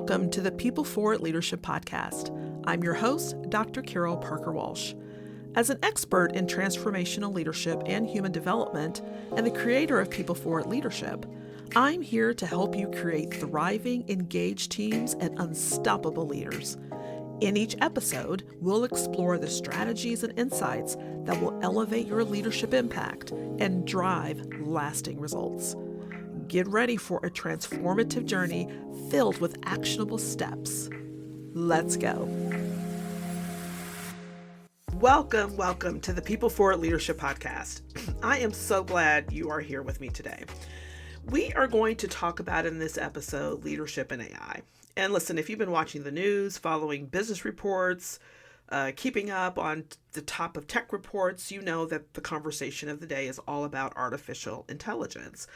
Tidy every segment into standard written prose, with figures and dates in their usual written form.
Welcome to the People Forward Leadership Podcast. I'm your host, Dr. Carol Parker Walsh. As an expert in transformational leadership and human development, and the creator of People Forward Leadership, I'm here to help you create thriving, engaged teams and unstoppable leaders. In each episode, we'll explore the strategies and insights that will elevate your leadership impact and drive lasting results. Get ready for a transformative journey filled with actionable steps. Let's go. Welcome to the People Forward Leadership Podcast. I am so glad you are here with me today. We are going to talk about in this episode leadership and AI. And listen, if you've been watching the news, following business reports, keeping up on the top of tech reports, you know that the conversation of the day is all about artificial intelligence.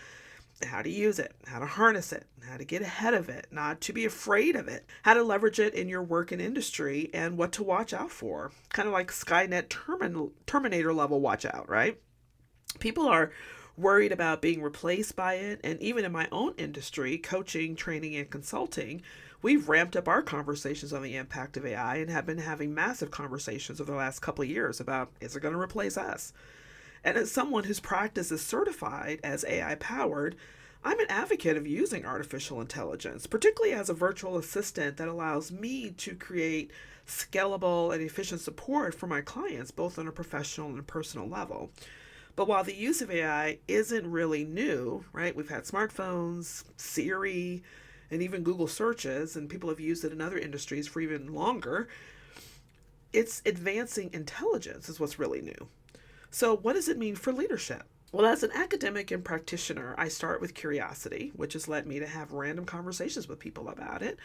How to use it, how to harness it, how to get ahead of it, not to be afraid of it, how to leverage it in your work and industry, and what to watch out for. Kind of like Skynet Terminator level watch out, right? People are worried about being replaced by it, and even in my own industry, coaching, training, and consulting, we've ramped up our conversations on the impact of AI and have been having massive conversations over the last couple of years about, is it going to replace us? And as someone whose practice is certified as AI powered, I'm an advocate of using artificial intelligence, particularly as a virtual assistant that allows me to create scalable and efficient support for my clients, both on a professional and personal level. But while the use of AI isn't really new, right? We've had smartphones, Siri, and even Google searches, and people have used it in other industries for even longer. It's advancing intelligence is what's really new. So what does it mean for leadership? Well, as an academic and practitioner, I start with curiosity, which has led me to have random conversations with people about it,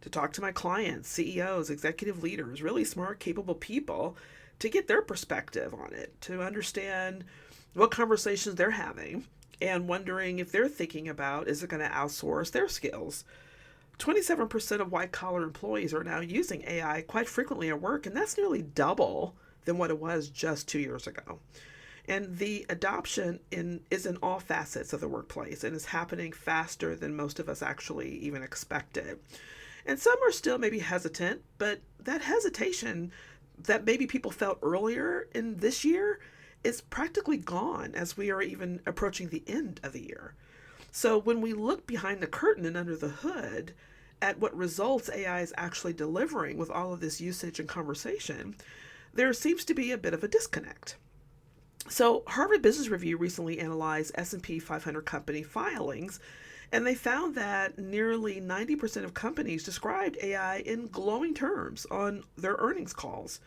to talk to my clients, CEOs, executive leaders, really smart, capable people, to get their perspective on it, to understand what conversations they're having and wondering if they're thinking about, is it going to outsource their skills? 27% of white-collar employees are now using AI quite frequently at work, and that's nearly double than what it was just 2 years ago. And the adoption is in all facets of the workplace and is happening faster than most of us actually even expected. And some are still maybe hesitant, but that hesitation that maybe people felt earlier in this year is practically gone as we are even approaching the end of the year. So when we look behind the curtain and under the hood at what results AI is actually delivering with all of this usage and conversation, there seems to be a bit of a disconnect. So Harvard Business Review recently analyzed S&P 500 company filings, and they found that nearly 90% of companies described AI in glowing terms on their earnings calls.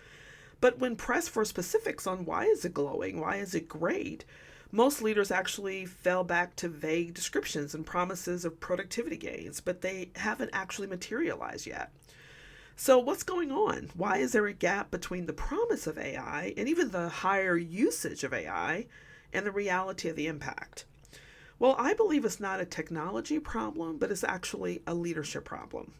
But when pressed for specifics on why is it glowing, why is it great, most leaders actually fell back to vague descriptions and promises of productivity gains, but they haven't actually materialized yet. So what's going on? Why is there a gap between the promise of AI and even the higher usage of AI and the reality of the impact? Well, I believe it's not a technology problem, but it's actually a leadership problem.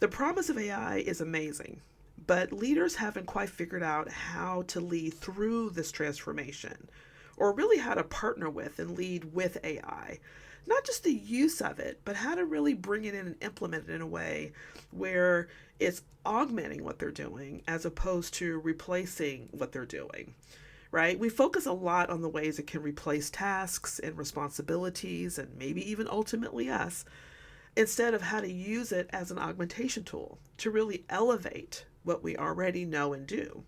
The promise of AI is amazing, but leaders haven't quite figured out how to lead through this transformation, or really how to partner with and lead with AI. Not just the use of it, but how to really bring it in and implement it in a way where it's augmenting what they're doing as opposed to replacing what they're doing, right? We focus a lot on the ways it can replace tasks and responsibilities and maybe even ultimately us, instead of how to use it as an augmentation tool to really elevate what we already know and do.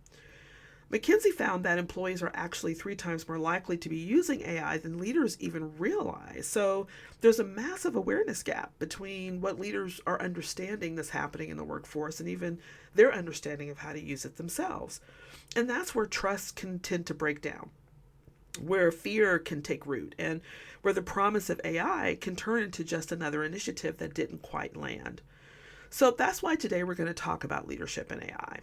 McKinsey found that employees are actually 3 times more likely to be using AI than leaders even realize. So there's a massive awareness gap between what leaders are understanding that's happening in the workforce and even their understanding of how to use it themselves. And that's where trust can tend to break down, where fear can take root, and where the promise of AI can turn into just another initiative that didn't quite land. So that's why today we're going to talk about leadership and AI.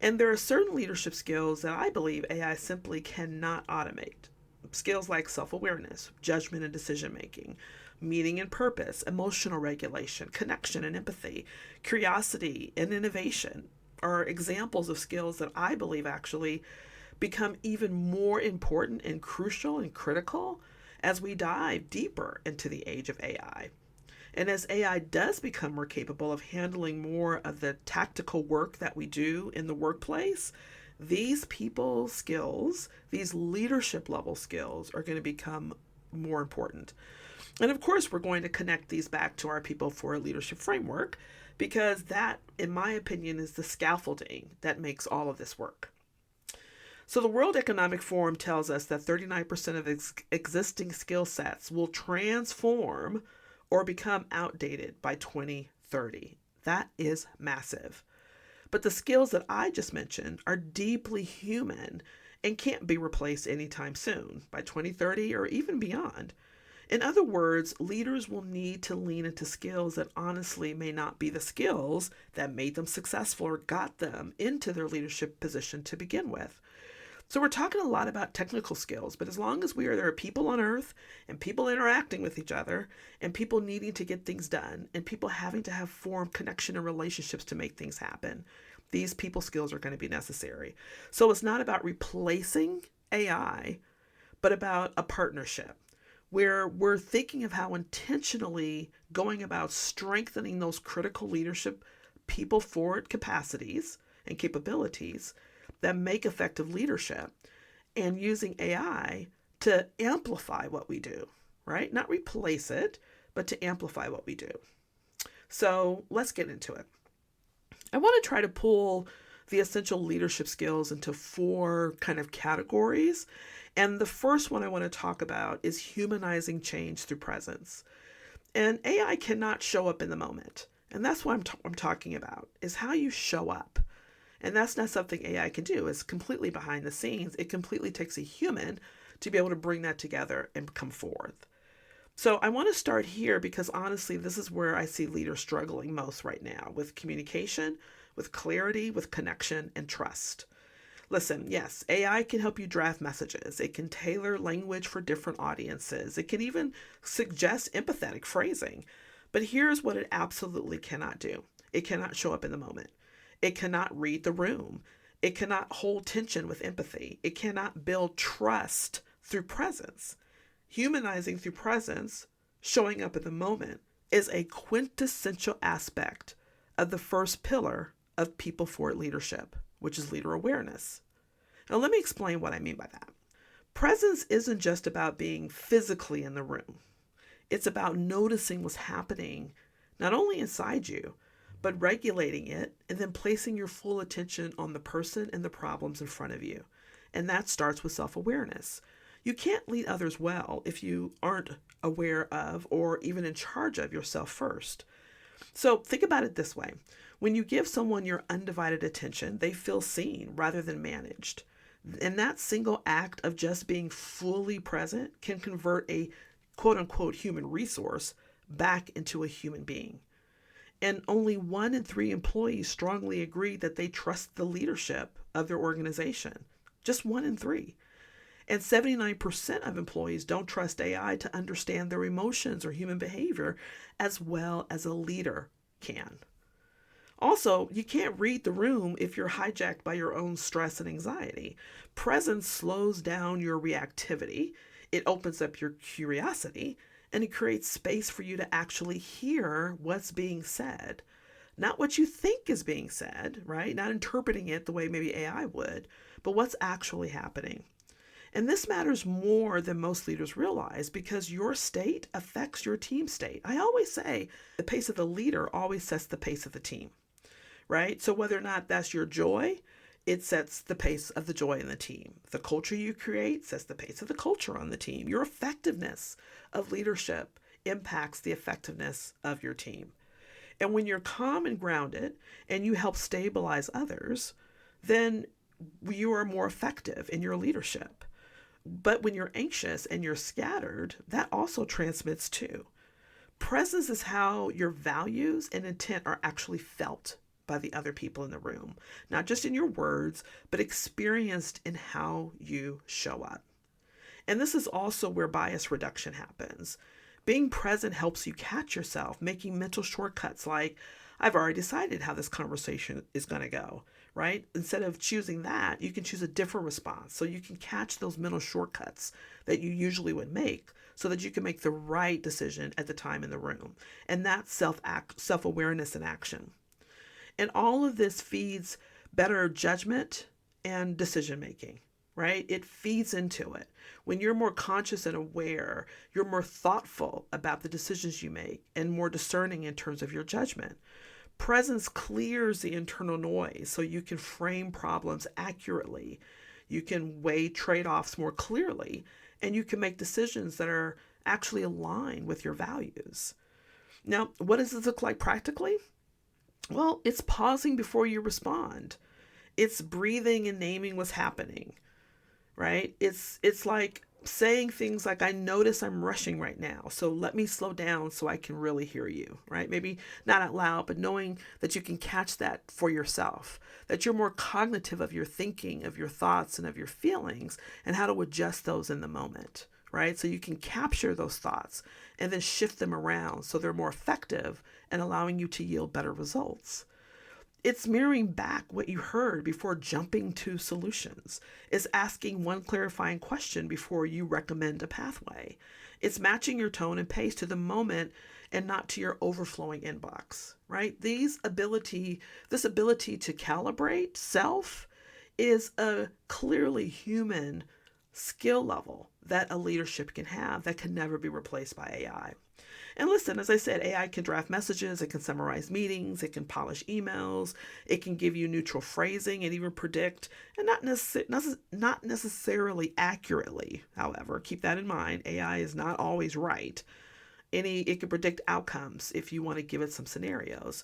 And there are certain leadership skills that I believe AI simply cannot automate. Skills like self-awareness, judgment and decision-making, meaning and purpose, emotional regulation, connection and empathy, curiosity and innovation are examples of skills that I believe actually become even more important and crucial and critical as we dive deeper into the age of AI. And as AI does become more capable of handling more of the tactical work that we do in the workplace, these people skills, these leadership level skills are going to become more important. And of course, we're going to connect these back to our People for Leadership framework because that, in my opinion, is the scaffolding that makes all of this work. So the World Economic Forum tells us that 39% of existing skill sets will transform or become outdated by 2030. That is massive. But the skills that I just mentioned are deeply human and can't be replaced anytime soon, by 2030 or even beyond. In other words, leaders will need to lean into skills that honestly may not be the skills that made them successful or got them into their leadership position to begin with. So we're talking a lot about technical skills, but as long as there are people on earth and people interacting with each other and people needing to get things done and people having to have form connection and relationships to make things happen, these people skills are going to be necessary. So it's not about replacing AI, but about a partnership where we're thinking of how intentionally going about strengthening those critical leadership people forward capacities and capabilities that make effective leadership and using AI to amplify what we do, right? Not replace it, but to amplify what we do. So let's get into it. I want to try to pull the essential leadership skills into 4 kind of categories. And the first one I want to talk about is humanizing change through presence. And AI cannot show up in the moment. And that's what I'm talking about, is how you show up. And that's not something AI can do. It's completely behind the scenes. It completely takes a human to be able to bring that together and come forth. So I want to start here because honestly, this is where I see leaders struggling most right now with communication, with clarity, with connection, and trust. Listen, yes, AI can help you draft messages. It can tailor language for different audiences. It can even suggest empathetic phrasing. But here's what it absolutely cannot do. It cannot show up in the moment. It cannot read the room. It cannot hold tension with empathy. It cannot build trust through presence. Humanizing through presence, showing up in the moment, is a quintessential aspect of the first pillar of People for Leadership, which is leader awareness. Now, let me explain what I mean by that. Presence isn't just about being physically in the room. It's about noticing what's happening, not only inside you, but regulating it and then placing your full attention on the person and the problems in front of you. And that starts with self-awareness. You can't lead others well if you aren't aware of or even in charge of yourself first. So think about it this way. When you give someone your undivided attention, they feel seen rather than managed. And that single act of just being fully present can convert a quote unquote human resource back into a human being. And only 1 in 3 employees strongly agree that they trust the leadership of their organization. Just 1 in 3. And 79% of employees don't trust AI to understand their emotions or human behavior as well as a leader can. Also, you can't read the room if you're hijacked by your own stress and anxiety. Presence slows down your reactivity. It opens up your curiosity. And it creates space for you to actually hear what's being said. Not what you think is being said, right? Not interpreting it the way maybe AI would, but what's actually happening. And this matters more than most leaders realize because your state affects your team state. I always say the pace of the leader always sets the pace of the team, right? So whether or not that's your joy, it sets the pace of the joy in the team. The culture you create sets the pace of the culture on the team. Your effectiveness of leadership impacts the effectiveness of your team. And when you're calm and grounded and you help stabilize others, then you are more effective in your leadership. But when you're anxious and you're scattered, that also transmits too. Presence is how your values and intent are actually felt by the other people in the room, not just in your words, but experienced in how you show up. And this is also where bias reduction happens. Being present helps you catch yourself making mental shortcuts like, I've already decided how this conversation is going to go, right? Instead of choosing that, you can choose a different response. So you can catch those mental shortcuts that you usually would make so that you can make the right decision at the time in the room. And that's self-awareness in action. And all of this feeds better judgment and decision making, right? It feeds into it. When you're more conscious and aware, you're more thoughtful about the decisions you make and more discerning in terms of your judgment. Presence clears the internal noise so you can frame problems accurately. You can weigh trade offs more clearly, and you can make decisions that are actually aligned with your values. Now, what does this look like practically? Well, it's pausing before you respond. It's breathing and naming what's happening, right? It's like saying things like, I notice I'm rushing right now, so let me slow down so I can really hear you, right? Maybe not out loud, but knowing that you can catch that for yourself, that you're more cognitive of your thinking, of your thoughts, and of your feelings, and how to adjust those in the moment, right? So you can capture those thoughts and then shift them around so they're more effective and allowing you to yield better results. It's mirroring back what you heard before jumping to solutions. It's asking one clarifying question before you recommend a pathway. It's matching your tone and pace to the moment and not to your overflowing inbox, right? This ability to calibrate self is a clearly human skill level that a leadership can have that can never be replaced by AI. And listen, as I said, AI can draft messages, it can summarize meetings, it can polish emails, it can give you neutral phrasing and even predict, and not necessarily accurately. However, keep that in mind, AI is not always right. It can predict outcomes if you want to give it some scenarios,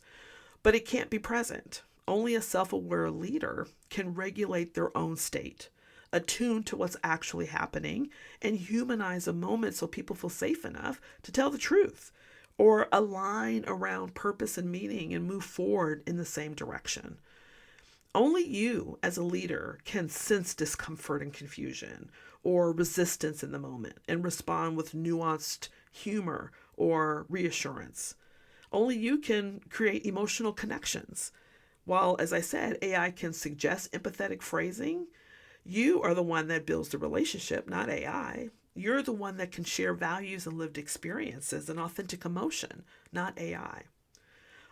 but it can't be present. Only a self-aware leader can regulate their own state, attune to what's actually happening, and humanize a moment so people feel safe enough to tell the truth or align around purpose and meaning and move forward in the same direction. Only you as a leader can sense discomfort and confusion or resistance in the moment and respond with nuanced humor or reassurance. Only you can create emotional connections. While, as I said, AI can suggest empathetic phrasing, you are the one that builds the relationship, not AI. You're the one that can share values and lived experiences and authentic emotion, not AI.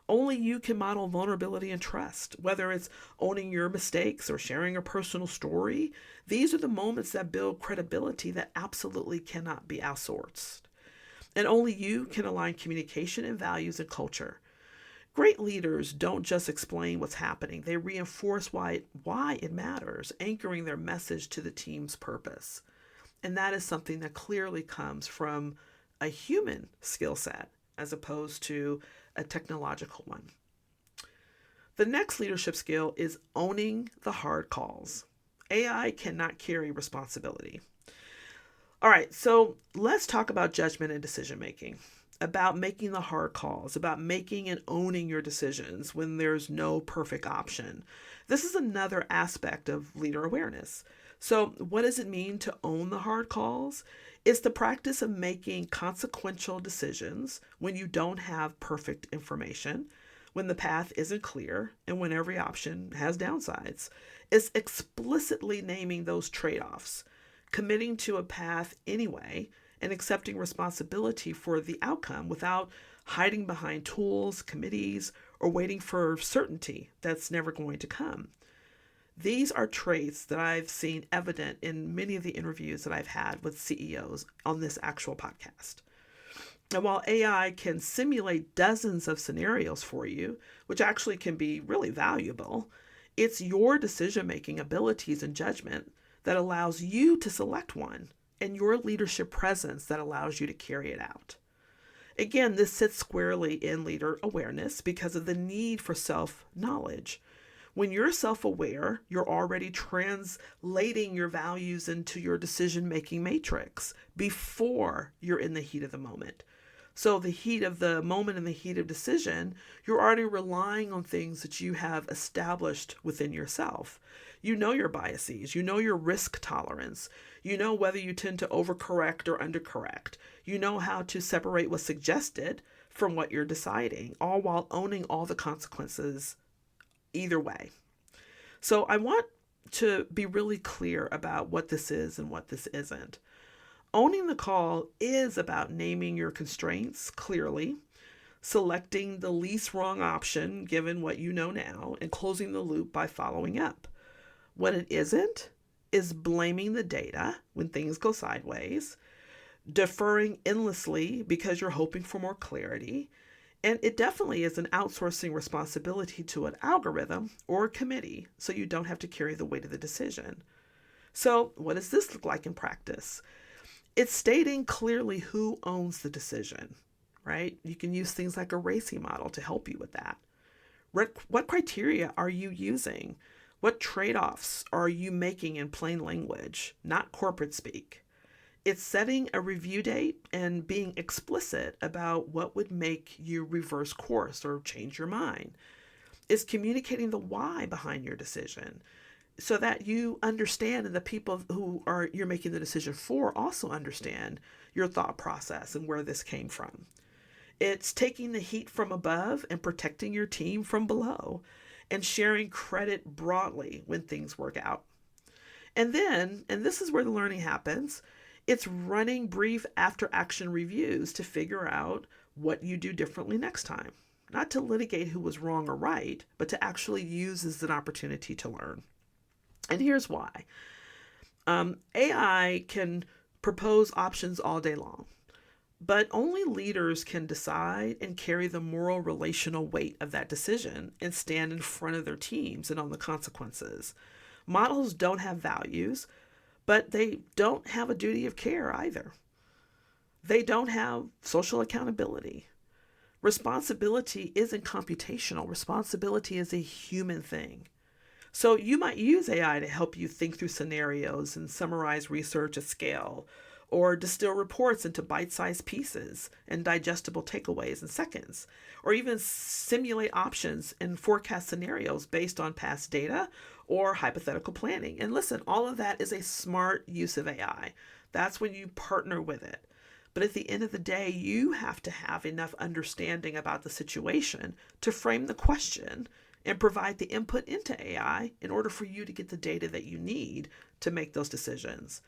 Only you can model vulnerability and trust, whether it's owning your mistakes or sharing a personal story. These are the moments that build credibility that absolutely cannot be outsourced. And only you can align communication and values and culture. Great leaders don't just explain what's happening, they reinforce why it matters, anchoring their message to the team's purpose. And that is something that clearly comes from a human skill set as opposed to a technological one. The next leadership skill is owning the hard calls. AI cannot carry responsibility. All right, so let's talk about judgment and decision making, about making the hard calls, about making and owning your decisions when there's no perfect option. This is another aspect of leader awareness. So, what does it mean to own the hard calls? It's the practice of making consequential decisions when you don't have perfect information, when the path isn't clear, and when every option has downsides. It's explicitly naming those trade-offs, committing to a path anyway, and accepting responsibility for the outcome without hiding behind tools, committees, or waiting for certainty that's never going to come. These are traits that I've seen evident in many of the interviews that I've had with CEOs on this actual podcast. And while AI can simulate dozens of scenarios for you, which actually can be really valuable, it's your decision-making abilities and judgment that allows you to select one, and your leadership presence that allows you to carry it out. Again, this sits squarely in leader awareness because of the need for self-knowledge. When you're self-aware, you're already translating your values into your decision-making matrix before you're in the heat of the moment. So the heat of the moment and the heat of decision, you're already relying on things that you have established within yourself. You know your biases, you know your risk tolerance, you know whether you tend to overcorrect or undercorrect. You know how to separate what's suggested from what you're deciding, all while owning all the consequences either way. So I want to be really clear about what this is and what this isn't. Owning the call is about naming your constraints clearly, selecting the least wrong option given what you know now, and closing the loop by following up. What it isn't is blaming the data when things go sideways, deferring endlessly because you're hoping for more clarity, and it definitely is an outsourcing responsibility to an algorithm or a committee so you don't have to carry the weight of the decision. So, what does this look like in practice? It's stating clearly who owns the decision, right? You can use things like a RACI model to help you with that. What criteria are you using? What trade-offs are you making in plain language, not corporate speak? It's setting a review date and being explicit about what would make you reverse course or change your mind. It's communicating the why behind your decision so that you understand and the people who are you're making the decision for also understand your thought process and where this came from. It's taking the heat from above and protecting your team from below and sharing credit broadly when things work out. And then, and this is where the learning happens, it's running brief after action reviews to figure out what you do differently next time. Not to litigate who was wrong or right, but to actually use as an opportunity to learn. And here's why. AI can propose options all day long, but only leaders can decide and carry the moral relational weight of that decision and stand in front of their teams and own the consequences. Models don't have values, but they don't have a duty of care either. They don't have social accountability. Responsibility isn't computational. Responsibility is a human thing. So you might use AI to help you think through scenarios and summarize research at scale, or distill reports into bite-sized pieces and digestible takeaways in seconds, or even simulate options and forecast scenarios based on past data or hypothetical planning. And listen, all of that is a smart use of AI. That's when you partner with it. But at the end of the day, you have to have enough understanding about the situation to frame the question and provide the input into AI in order for you to get the data that you need to make those decisions.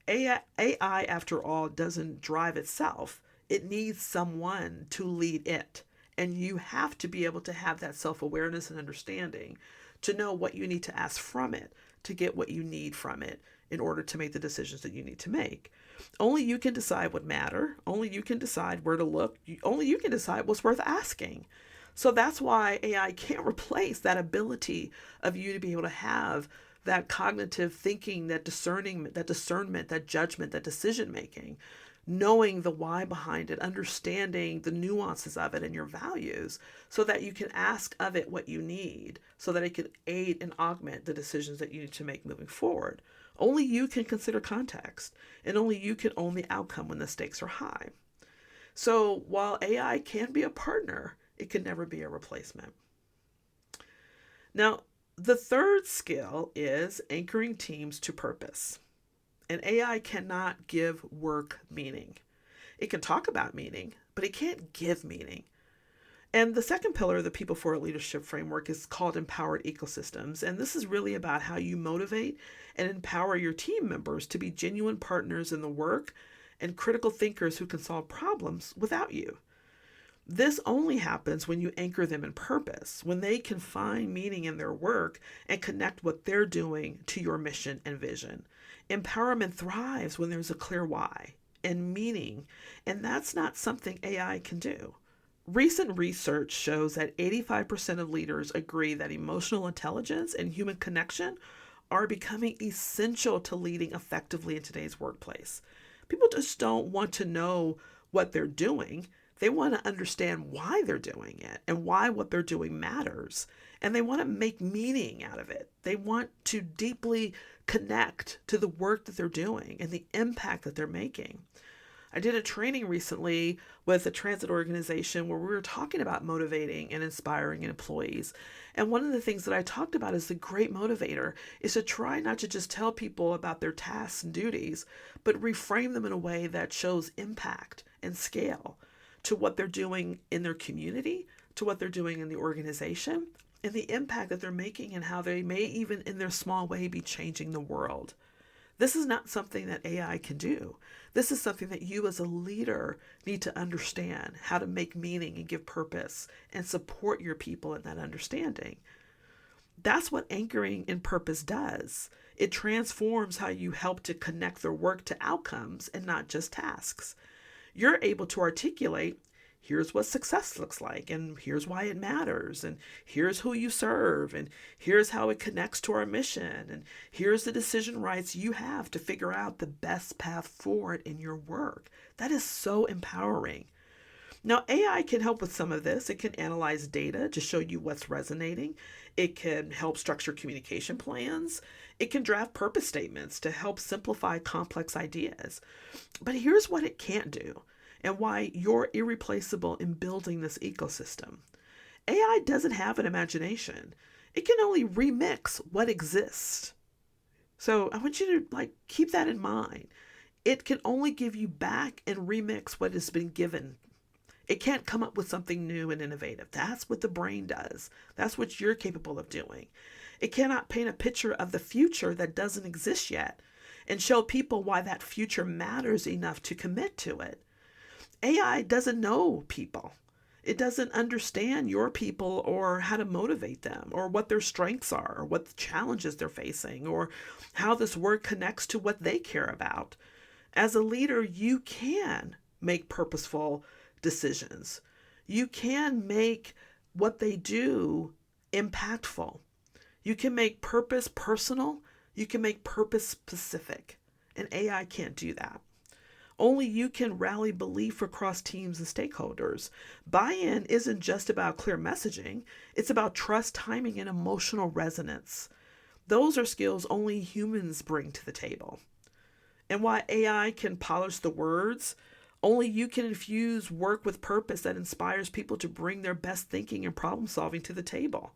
AI, after all, doesn't drive itself. It needs someone to lead it. And you have to be able to have that self-awareness and understanding to know what you need to ask from it, to get what you need from it in order to make the decisions that you need to make. Only you can decide what matter. Only you can decide where to look. Only you can decide what's worth asking. So that's why AI can't replace that ability of you to be able to have that cognitive thinking, that discerning, that discernment, that judgment, that decision making, knowing the why behind it, understanding the nuances of it and your values so that you can ask of it what you need so that it can aid and augment the decisions that you need to make moving forward. Only you can consider context, and only you can own the outcome when the stakes are high. So while AI can be a partner, it can never be a replacement. Now, the third skill is anchoring teams to purpose. And AI cannot give work meaning. It can talk about meaning, but it can't give meaning. And the second pillar of the People for It leadership framework is called empowered ecosystems. And this is really about how you motivate and empower your team members to be genuine partners in the work and critical thinkers who can solve problems without you. This only happens when you anchor them in purpose, when they can find meaning in their work and connect what they're doing to your mission and vision. Empowerment thrives when there's a clear why and meaning, and that's not something AI can do. Recent research shows that 85% of leaders agree that emotional intelligence and human connection are becoming essential to leading effectively in today's workplace. People just don't want to know what they're doing. They want to understand why they're doing it and why what they're doing matters. And they want to make meaning out of it. They want to deeply connect to the work that they're doing and the impact that they're making. I did a training recently with a transit organization where we were talking about motivating and inspiring employees. And one of the things that I talked about as the great motivator is to try not to just tell people about their tasks and duties, but reframe them in a way that shows impact and scale to what they're doing in their community, to what they're doing in the organization, and the impact that they're making and how they may even in their small way be changing the world. This is not something that AI can do. This is something that you as a leader need to understand how to make meaning and give purpose and support your people in that understanding. That's what anchoring in purpose does. It transforms how you help to connect their work to outcomes and not just tasks. You're able to articulate, here's what success looks like, and here's why it matters, and here's who you serve, and here's how it connects to our mission, and here's the decision rights you have to figure out the best path forward in your work. That is so empowering. Now, AI can help with some of this. It can analyze data to show you what's resonating. It can help structure communication plans. It can draft purpose statements to help simplify complex ideas. But here's what it can't do and why you're irreplaceable in building this ecosystem. AI doesn't have an imagination. It can only remix what exists. So I want you to keep that in mind. It can only give you back and remix what has been given. It can't come up with something new and innovative. That's what the brain does. That's what you're capable of doing. It cannot paint a picture of the future that doesn't exist yet and show people why that future matters enough to commit to it. AI doesn't know people. It doesn't understand your people or how to motivate them or what their strengths are or what the challenges they're facing or how this work connects to what they care about. As a leader, you can make purposeful decisions. You can make what they do impactful. You can make purpose personal. You can make purpose specific. And AI can't do that. Only you can rally belief across teams and stakeholders. Buy-in isn't just about clear messaging. It's about trust, timing, and emotional resonance. Those are skills only humans bring to the table. And while AI can polish the words, only you can infuse work with purpose that inspires people to bring their best thinking and problem solving to the table.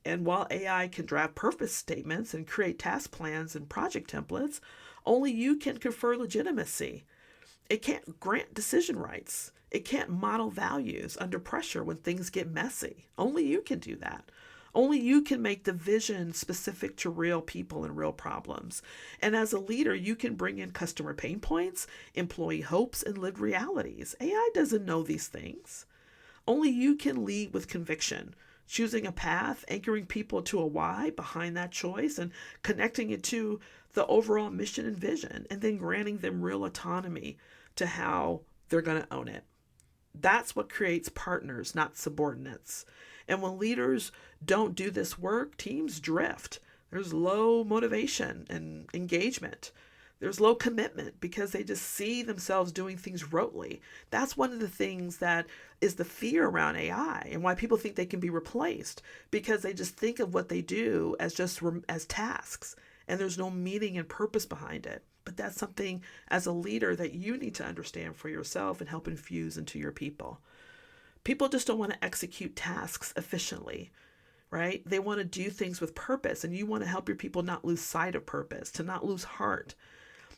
And while AI can draft purpose statements and create task plans and project templates, only you can confer legitimacy. It can't grant decision rights. It can't model values under pressure when things get messy. Only you can do that. Only you can make the vision specific to real people and real problems. And as a leader, you can bring in customer pain points, employee hopes, and lived realities. AI doesn't know these things. Only you can lead with conviction, choosing a path, anchoring people to a why behind that choice, and connecting it to the overall mission and vision, and then granting them real autonomy to how they're going to own it. That's what creates partners, not subordinates. And when leaders don't do this work, teams drift. There's low motivation and engagement. There's low commitment because they just see themselves doing things rotely. That's one of the things that is the fear around AI and why people think they can be replaced, because they just think of what they do as just as tasks, and there's no meaning and purpose behind it. But that's something as a leader that you need to understand for yourself and help infuse into your people. People just don't want to execute tasks efficiently, right? They want to do things with purpose, and you want to help your people not lose sight of purpose, to not lose heart.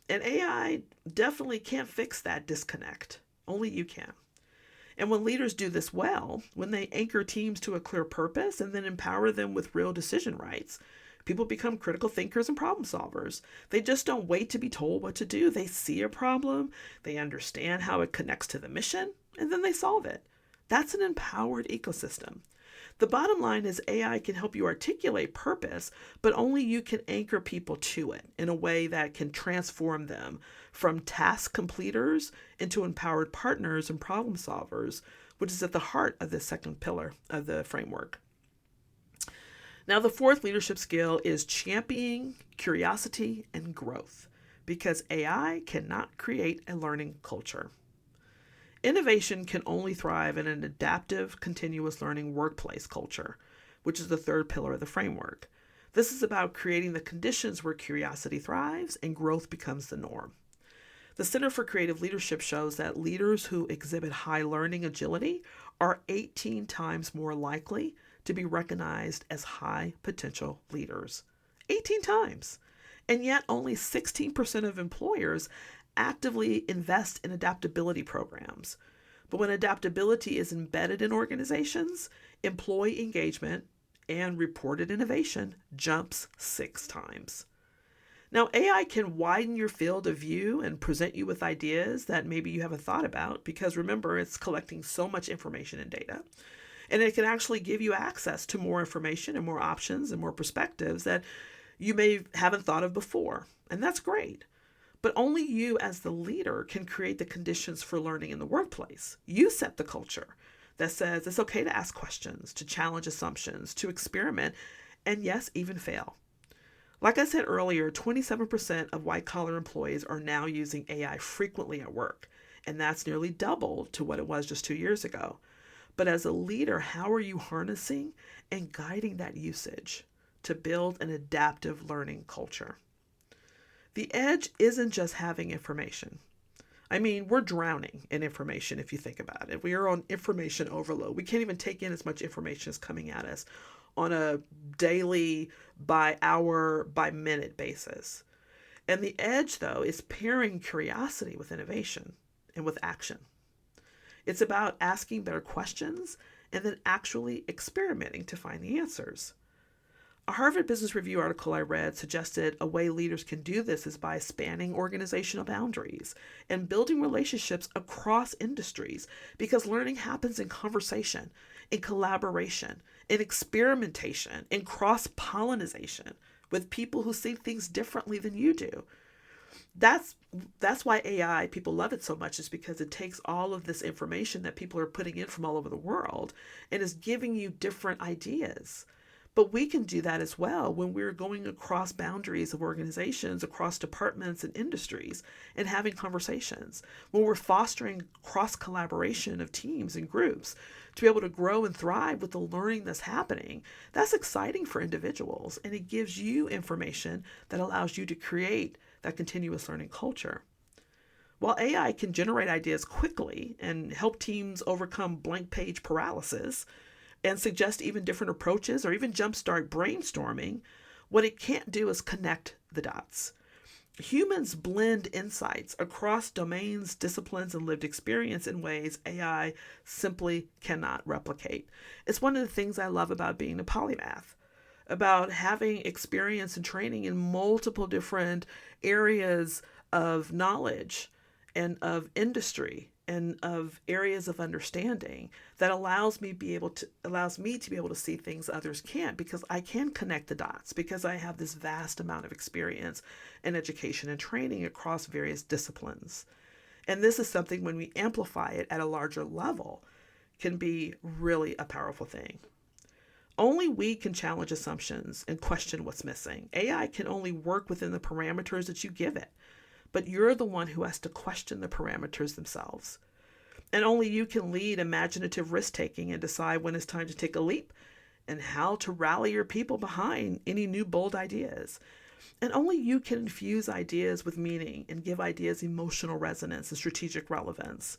And AI definitely can't fix that disconnect. Only you can. And when leaders do this well, when they anchor teams to a clear purpose and then empower them with real decision rights, people become critical thinkers and problem solvers. They just don't wait to be told what to do. They see a problem, they understand how it connects to the mission, and then they solve it. That's an empowered ecosystem. The bottom line is AI can help you articulate purpose, but only you can anchor people to it in a way that can transform them from task completers into empowered partners and problem solvers, which is at the heart of the second pillar of the framework. Now, the fourth leadership skill is championing curiosity and growth, because AI cannot create a learning culture. Innovation can only thrive in an adaptive, continuous learning workplace culture, which is the third pillar of the framework. This is about creating the conditions where curiosity thrives and growth becomes the norm. The Center for Creative Leadership shows that leaders who exhibit high learning agility are 18 times more likely to be recognized as high potential leaders. 18 times. And yet only 16% of employers actively invest in adaptability programs. But when adaptability is embedded in organizations, employee engagement and reported innovation jumps 6 times. Now, AI can widen your field of view and present you with ideas that maybe you haven't thought about because remember, it's collecting so much information and data. And it can actually give you access to more information and more options and more perspectives that you may haven't thought of before. And that's great. But only you as the leader can create the conditions for learning in the workplace. You set the culture that says it's okay to ask questions, to challenge assumptions, to experiment, and yes, even fail. Like I said earlier, 27% of white-collar employees are now using AI frequently at work, and that's nearly double to what it was just 2 years ago. But as a leader, how are you harnessing and guiding that usage to build an adaptive learning culture? The edge isn't just having information. I mean, we're drowning in information if you think about it. We are on information overload. We can't even take in as much information as coming at us on a daily, by hour, by minute basis. And the edge, though, is pairing curiosity with innovation and with action. It's about asking better questions and then actually experimenting to find the answers. A Harvard Business Review article I read suggested a way leaders can do this is by spanning organizational boundaries and building relationships across industries because learning happens in conversation, in collaboration, in experimentation, in cross-pollination with people who see things differently than you do. That's why AI, people love it so much, is because it takes all of this information that people are putting in from all over the world and is giving you different ideas. But we can do that as well when we're going across boundaries of organizations, across departments and industries, and having conversations. When we're fostering cross-collaboration of teams and groups to be able to grow and thrive with the learning that's happening, that's exciting for individuals. And it gives you information that allows you to create that continuous learning culture. While AI can generate ideas quickly and help teams overcome blank page paralysis, and suggest even different approaches or even jumpstart brainstorming, what it can't do is connect the dots. Humans blend insights across domains, disciplines, and lived experience in ways AI simply cannot replicate. It's one of the things I love about being a polymath, about having experience and training in multiple different areas of knowledge and of industry and of areas of understanding that allows me to be able to see things others can't, because I can connect the dots because I have this vast amount of experience and education and training across various disciplines. And this is something, when we amplify it at a larger level, can be really a powerful thing. Only we can challenge assumptions and question what's missing. AI can only work within the parameters that you give it, but you're the one who has to question the parameters themselves. And only you can lead imaginative risk-taking and decide when it's time to take a leap and how to rally your people behind any new bold ideas. And only you can infuse ideas with meaning and give ideas emotional resonance and strategic relevance.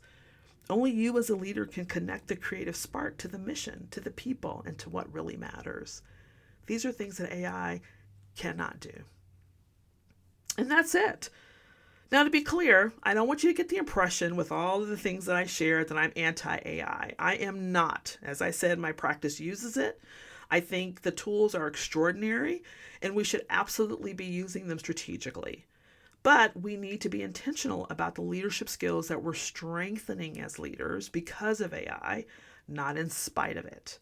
Only you as a leader can connect the creative spark to the mission, to the people, and to what really matters. These are things that AI cannot do. And that's it. Now, to be clear, I don't want you to get the impression with all of the things that I shared that I'm anti-AI. I am not. As I said, my practice uses it. I think the tools are extraordinary, and we should absolutely be using them strategically. But we need to be intentional about the leadership skills that we're strengthening as leaders because of AI, not in spite of it.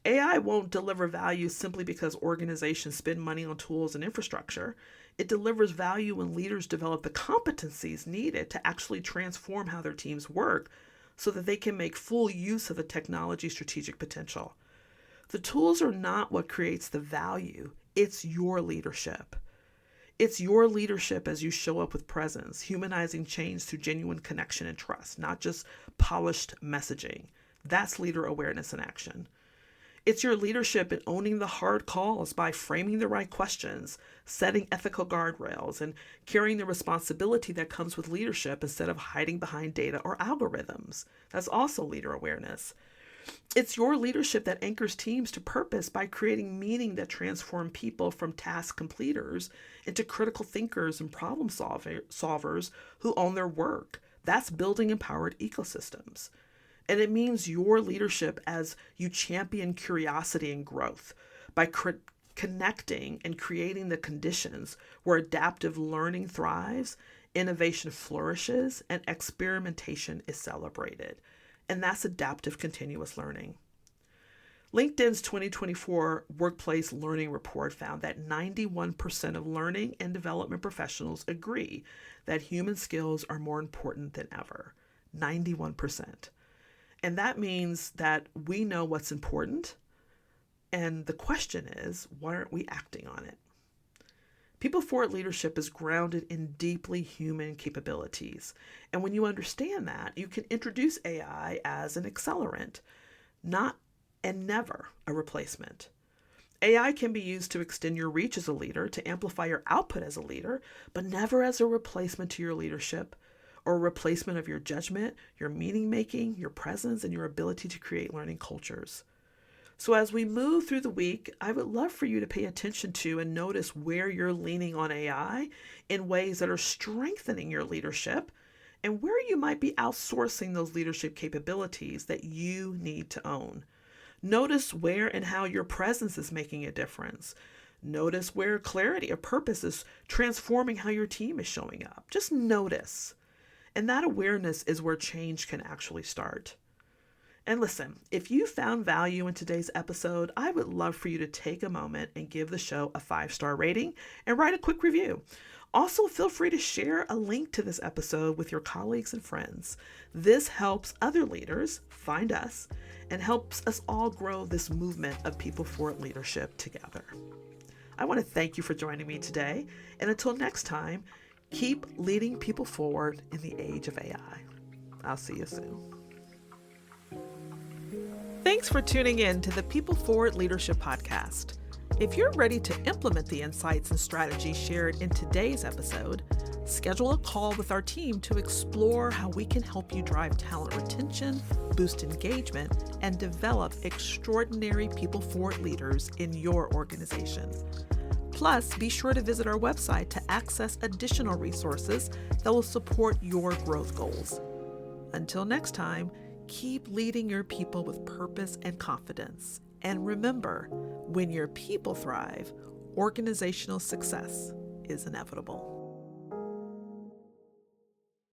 AI won't deliver value simply because organizations spend money on tools and infrastructure. It delivers value when leaders develop the competencies needed to actually transform how their teams work so that they can make full use of the technology's strategic potential. The tools are not what creates the value. It's your leadership. It's your leadership as you show up with presence, humanizing change through genuine connection and trust, not just polished messaging. That's leader awareness in action. It's your leadership in owning the hard calls by framing the right questions, setting ethical guardrails, and carrying the responsibility that comes with leadership instead of hiding behind data or algorithms. That's also leader awareness. It's your leadership that anchors teams to purpose by creating meaning that transform people from task completers into critical thinkers and problem solvers who own their work. That's building empowered ecosystems. And it means your leadership as you champion curiosity and growth, by connecting and creating the conditions where adaptive learning thrives, innovation flourishes, and experimentation is celebrated. And that's adaptive continuous learning. LinkedIn's 2024 Workplace Learning Report found that 91% of learning and development professionals agree that human skills are more important than ever. 91%. And that means that we know what's important. And the question is, why aren't we acting on it? People Forward leadership is grounded in deeply human capabilities. And when you understand that, you can introduce AI as an accelerant, not and never a replacement. AI can be used to extend your reach as a leader, to amplify your output as a leader, but never as a replacement to your leadership or a replacement of your judgment, your meaning making, your presence, and your ability to create learning cultures. So as we move through the week, I would love for you to pay attention to and notice where you're leaning on AI in ways that are strengthening your leadership and where you might be outsourcing those leadership capabilities that you need to own. Notice where and how your presence is making a difference. Notice where clarity of purpose is transforming how your team is showing up. Just notice. And that awareness is where change can actually start. And listen, if you found value in today's episode, I would love for you to take a moment and give the show a 5-star rating and write a quick review. Also, feel free to share a link to this episode with your colleagues and friends. This helps other leaders find us and helps us all grow this movement of People Forward leadership together. I want to thank you for joining me today. And until next time, keep leading people forward in the age of AI. I'll see you soon. Thanks for tuning in to the People Forward Leadership Podcast. If you're ready to implement the insights and strategies shared in today's episode, schedule a call with our team to explore how we can help you drive talent retention, boost engagement, and develop extraordinary People Forward leaders in your organization. Plus, be sure to visit our website to access additional resources that will support your growth goals. Until next time, keep leading your people with purpose and confidence. And remember, when your people thrive, organizational success is inevitable.